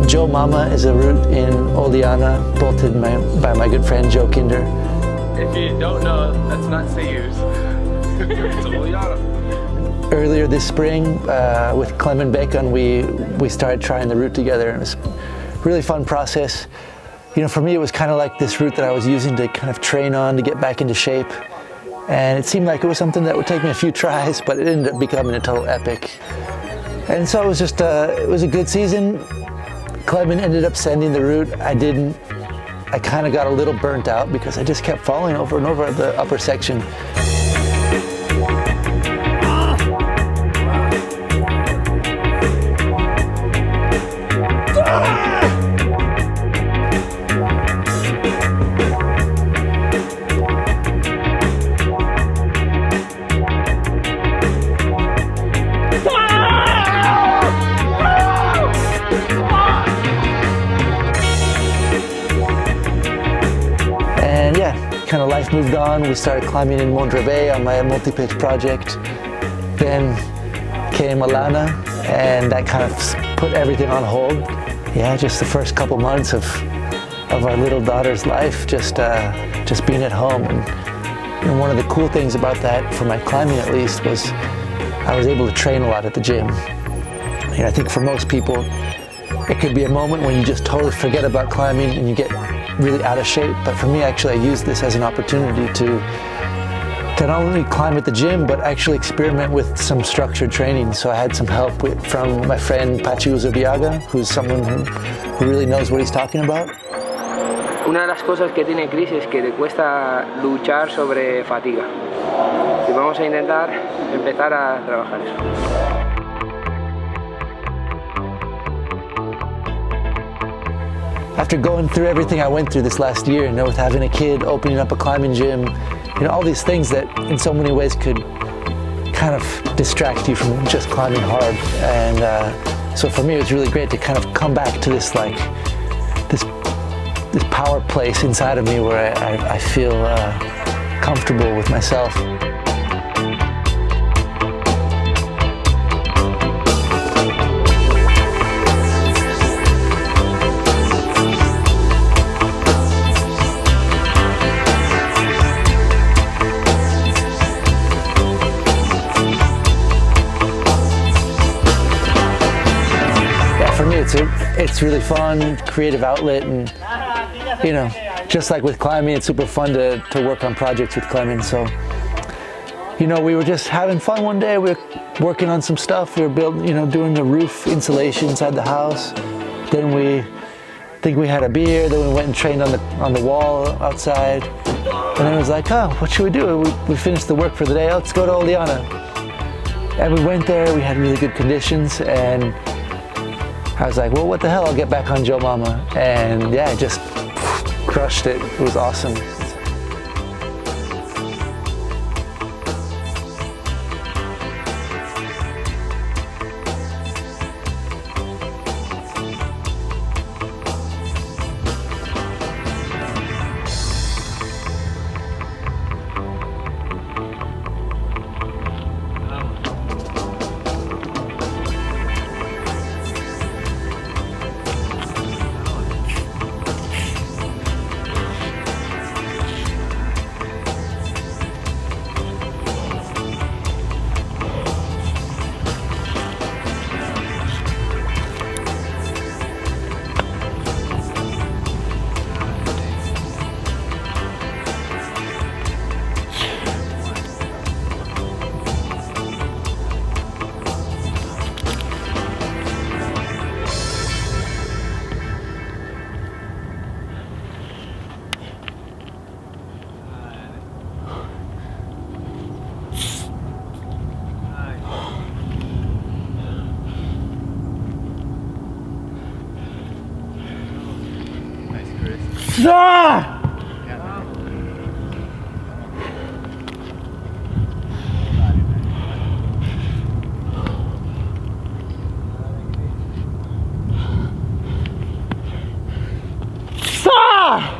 Joe Mama is a route in Oliana, bolted by my good friend Joe Kinder. If you don't know, that's not Sayers. It's Oliana. Earlier this spring, with Clem and Bacon, we started trying the route together. It was a really fun process. You know, for me, it was kind of like this route that I was using to kind of train on to get back into shape. And it seemed like it was something that would take me a few tries, but it ended up becoming a total epic. And so it was just, it was a good season. Clement ended up sending the route. I didn't. I kind of got a little burnt out because I just kept falling over and over the upper section. Kind of life moved on. We started climbing in Montrevey on my multi-pitch project. Then came Oliana, and that kind of put everything on hold. Yeah, just the first couple months of our little daughter's life, just being at home. And one of the cool things about that, for my climbing at least, was I was able to train a lot at the gym. I think for most people, it could be a moment when you just totally forget about climbing and you get really out of shape. But for me, actually, I used this as an opportunity to not only climb at the gym, but actually experiment with some structured training. So I had some help from my friend Pachi Uzubiaga, who's someone who really knows what he's talking about. Una de las cosas que tiene Chris es que te cuesta luchar sobre fatiga. Y vamos a intentar empezar a trabajar eso. After going through everything I went through this last year, with having a kid, opening up a climbing gym, all these things that in so many ways could kind of distract you from just climbing hard. And so for me, it was really great to kind of come back to this this power place inside of me where I feel comfortable with myself. For me, it's really fun, creative outlet, and just like with climbing, it's super fun to work on projects with Clement. So, we were just having fun one day. We were working on some stuff. We were building, doing the roof insulation inside the house. Then we had a beer. Then we went and trained on the wall outside. And then it was like, oh, what should we do? We finished the work for the day. Let's go to Oliana. And we went there. We had really good conditions, and I was like, well, what the hell? I'll get back on Joe Mama. And yeah, I just crushed it. It was awesome. Ah!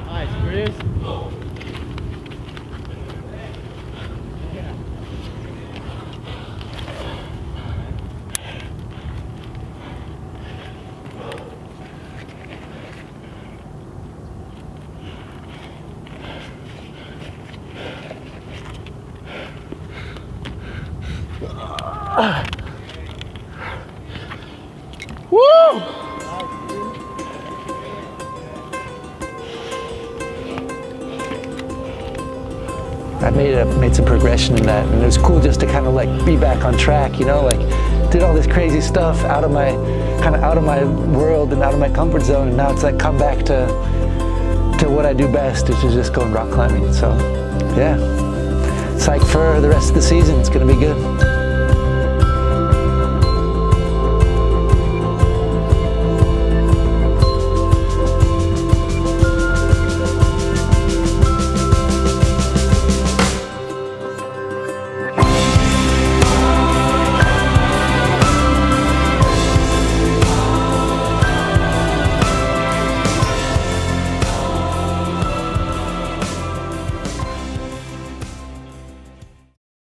Nice, Chris. Woo! I made some progression in that, and it was cool just to kind of like be back on track, you know, like did all this crazy stuff out of my world and out of my comfort zone, and now it's like come back to what I do best, which is just going rock climbing. So yeah, psyched for the rest of the season. It's gonna be good.